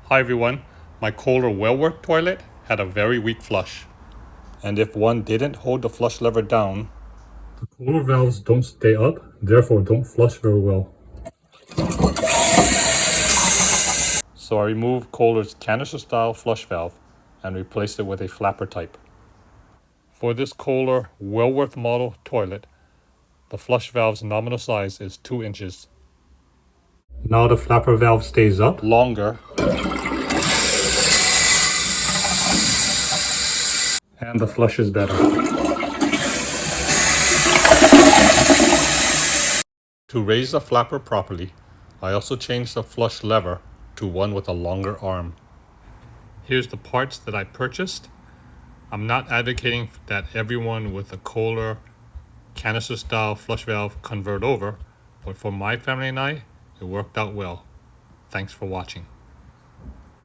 Hi everyone, my Kohler Wellworth toilet had a very weak flush. And if one didn't hold the flush lever down, the Kohler valves don't stay up, therefore don't flush very well. So I removed Kohler's canister style flush valve and replaced it with a flapper type. For this Kohler Wellworth model toilet, the flush valve's nominal size is 2 inches. Now the flapper valve stays up longer and the flush is better. To raise the flapper properly, I also changed the flush lever to one with a longer arm. Here's the parts that I purchased. I'm not advocating that everyone with a Kohler canister style flush valve convert over, but for my family and I, it worked out well. Thanks for watching.